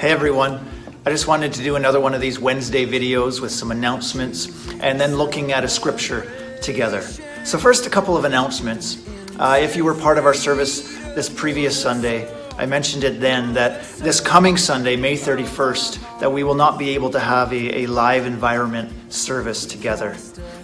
Hey everyone, I just wanted to do another one of these Wednesday videos with some announcements and then looking at a scripture together. So first, a couple of announcements. If you were part of our service this previous Sunday, I mentioned it then that this coming Sunday, May 31st, that we will not be able to have a live environment service together.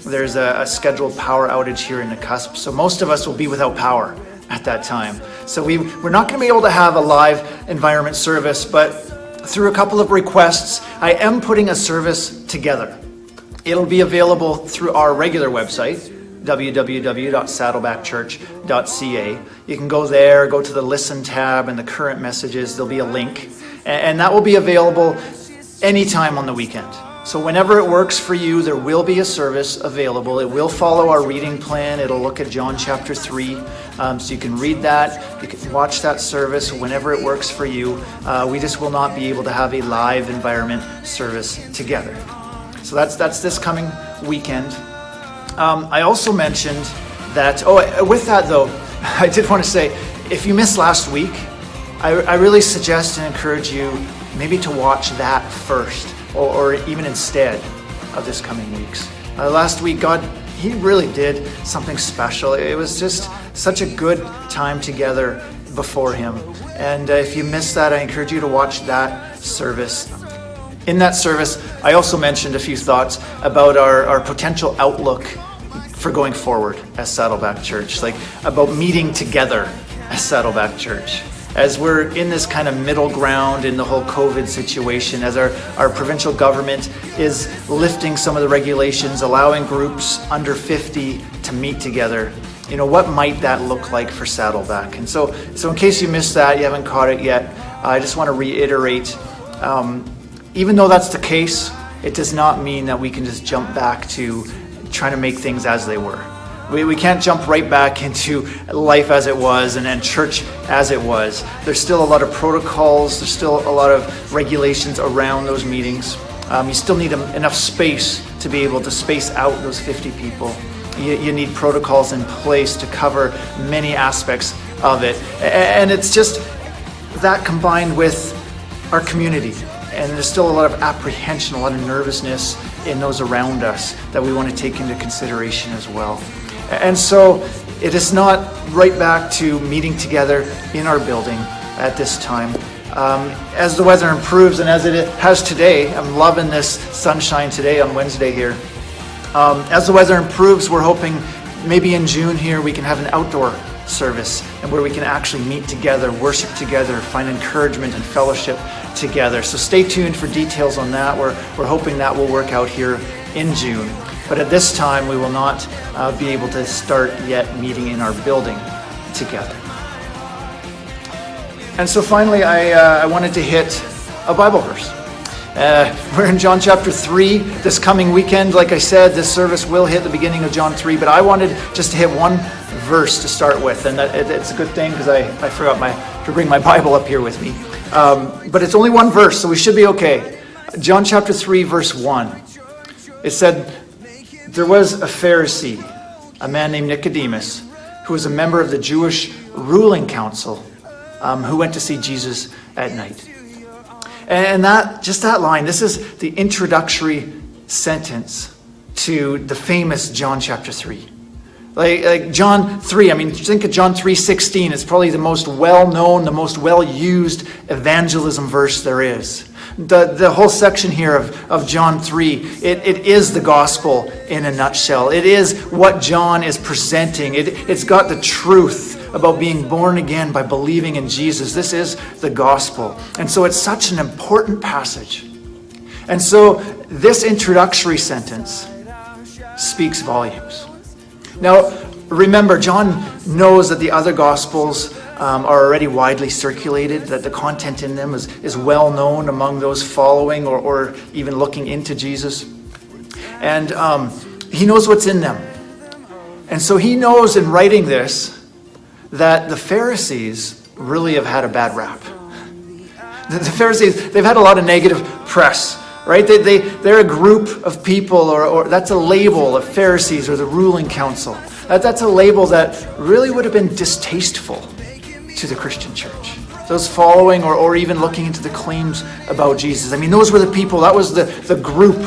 There's a scheduled power outage here in the cusp, so most of us will be without power at that time. So we're not going to be able to have a live environment service, but through a couple of requests, I am putting a service together. It'll be available through our regular website, www.saddlebackchurch.ca. You can go there, go to the Listen tab and the current messages. There'll be a link, and that will be available anytime on the weekend. So whenever it works for you, there will be a service available. It will follow our reading plan. It'll look at John chapter 3. So you can read that. You can watch that service whenever it works for you. We just will not be able to have a live environment service together. So that's this coming weekend. I also mentioned that, with that though, I did want to say, if you missed last week, I really suggest and encourage you maybe to watch that first. Or even instead of this coming weeks. Last week, God, He really did something special. It was just such a good time together before Him. And if you missed that, I encourage you to watch that service. In that service, I also mentioned a few thoughts about our potential outlook for going forward as Saddleback Church, like about meeting together as Saddleback Church. As we're in this kind of middle ground in the whole COVID situation, as our provincial government is lifting some of the regulations, allowing groups under 50 to meet together, what might that look like for Saddleback? And so in case you missed that, you haven't caught it yet, I just want to reiterate, even though that's the case, it does not mean that we can just jump back to trying to make things as they were. We can't jump right back into life as it was and church as it was. There's still a lot of protocols. There's still a lot of regulations around those meetings. You still need enough space to be able to space out those 50 people. You need protocols in place to cover many aspects of it. And it's just that combined with our community. And there's still a lot of apprehension, a lot of nervousness in those around us that we want to take into consideration as well. And so it is not right back to meeting together in our building at this time. As the weather improves and as it has today, I'm loving this sunshine today on Wednesday here. As the weather improves, we're hoping maybe in June here we can have an outdoor service and where we can actually meet together, worship together, find encouragement and fellowship together. So stay tuned for details on that. We're hoping that will work out here in June. But at this time, we will not be able to start yet meeting in our building together. And so finally, I wanted to hit a Bible verse. We're in John chapter 3 this coming weekend. Like I said, this service will hit the beginning of John 3, but I wanted just to hit one verse to start with. And it's a good thing because I forgot to bring my Bible up here with me. But it's only one verse, so we should be okay. John chapter 3, verse 1. It said, "There was a Pharisee, a man named Nicodemus, who was a member of the Jewish ruling council, who went to see Jesus at night." And that line, this is the introductory sentence to the famous John chapter 3. Like John 3, think of John 3:16. It's probably the most well-known, the most well-used evangelism verse there is. The whole section here of John 3, it is the gospel in a nutshell. It is what John is presenting. It's got the truth about being born again by believing in Jesus. This is the gospel. And so it's such an important passage. And so this introductory sentence speaks volumes. Now, remember, John knows that the other gospels are already widely circulated, that the content in them is well known among those following or even looking into Jesus. And he knows what's in them. And so he knows in writing this that the Pharisees really have had a bad rap. The Pharisees, they've had a lot of negative press, right? They're a group of people, or that's a label of Pharisees or the ruling council. That's a label that really would have been distasteful to the Christian church. It's those following or even looking into the claims about Jesus. I mean, those were the people, that was the group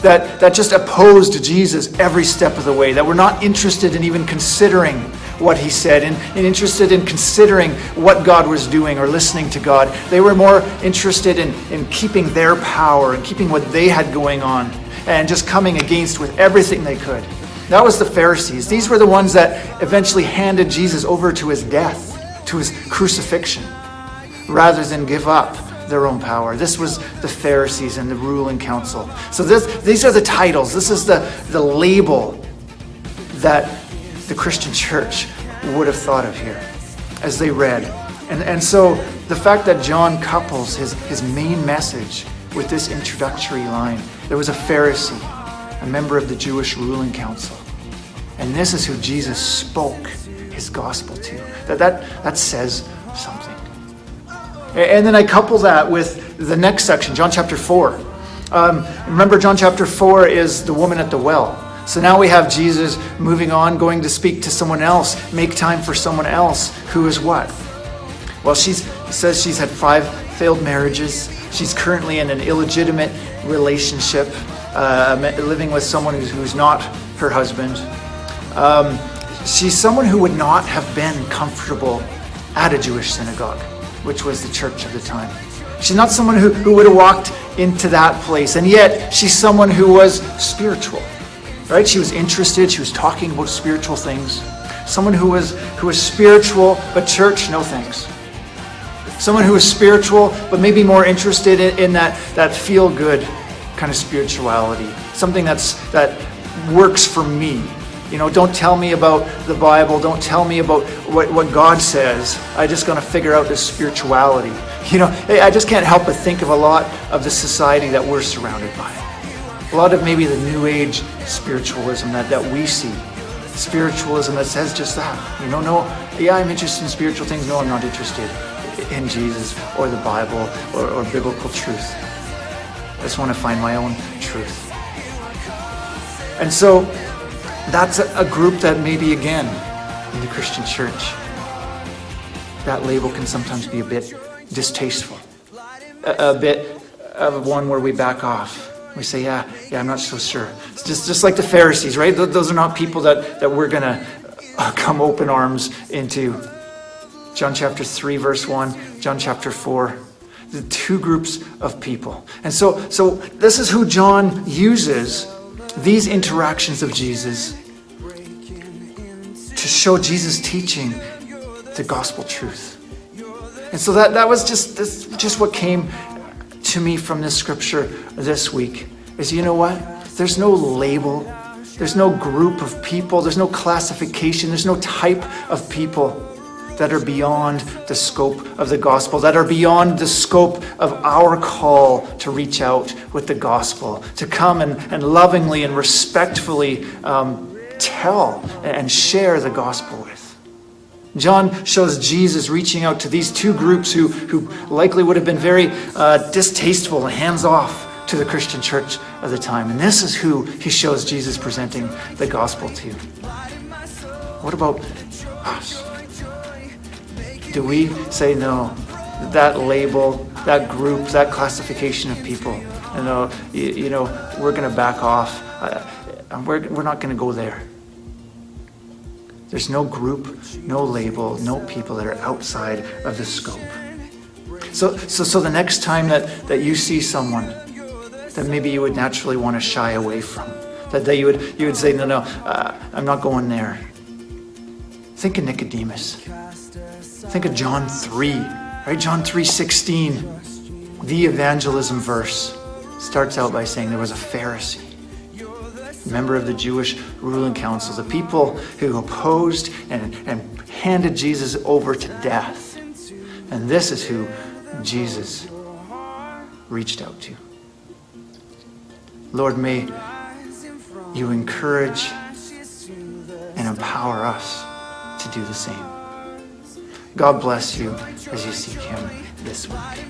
that just opposed Jesus every step of the way, that were not interested in even considering what he said and interested in considering what God was doing or listening to God. They were more interested in keeping their power and keeping what they had going on and just coming against with everything they could. That was the Pharisees. These were the ones that eventually handed Jesus over to his death, to his crucifixion, rather than give up their own power. This was the Pharisees and the ruling council. So these are the titles. This is the label that the Christian church would have thought of here as they read. And so the fact that John couples his main message with this introductory line, there was a Pharisee, a member of the Jewish ruling council. And this is who Jesus spoke his gospel to. That says something. And then I couple that with the next section, John chapter 4. Remember, John chapter 4 is the woman at the well. So now we have Jesus moving on, going to speak to someone else, make time for someone else who is what? Well, she says she's had 5 failed marriages. She's currently in an illegitimate relationship, living with someone who's not her husband. She's someone who would not have been comfortable at a Jewish synagogue, which was the church of the time. She's not someone who would have walked into that place, and yet she's someone who was spiritual, right? She was interested, she was talking about spiritual things. Someone who was spiritual, but church, no thanks. Someone who is spiritual, but maybe more interested in that feel-good kind of spirituality. Something that works for me. You know, don't tell me about the Bible. Don't tell me about what God says. I'm just going to figure out this spirituality. You know, I just can't help but think of a lot of the society that we're surrounded by. A lot of maybe the New Age spiritualism that we see. Spiritualism that says just that. You know, no, yeah, I'm interested in spiritual things. No, I'm not interested in Jesus or the Bible or biblical truth. I just want to find my own truth. And so that's a group that maybe, again, in the Christian church, that label can sometimes be a bit distasteful. A bit of one where we back off. We say, yeah, I'm not so sure. It's just like the Pharisees, right? Those are not people that we're going to come open arms into. John chapter 3, verse 1, John chapter 4. The 2 groups of people. And so this is who John uses these interactions of Jesus to show Jesus teaching the gospel truth. And so that was just what came to me from this scripture this week, is, you know what? There's no label. There's no group of people. There's no classification. There's no type of people that are beyond the scope of the gospel, that are beyond the scope of our call to reach out with the gospel, to come and lovingly and respectfully tell and share the gospel with. John shows Jesus reaching out to these 2 groups who likely would have been very distasteful and hands-off to the Christian church of the time. And this is who he shows Jesus presenting the gospel to. What about us? Do we say no? That label, that group, that classification of people, you know, we're going to back off. We're not going to go there. There's no group, no label, no people that are outside of the scope. So the next time that you see someone that maybe you would naturally want to shy away from, that you would say, no, I'm not going there. Think of Nicodemus. Think of John 3, right? John 3:16, the evangelism verse, starts out by saying there was a Pharisee, member of the Jewish ruling council, the people who opposed and handed Jesus over to death. And this is who Jesus reached out to. Lord, may you encourage and empower us to do the same. God bless you as you seek him this week.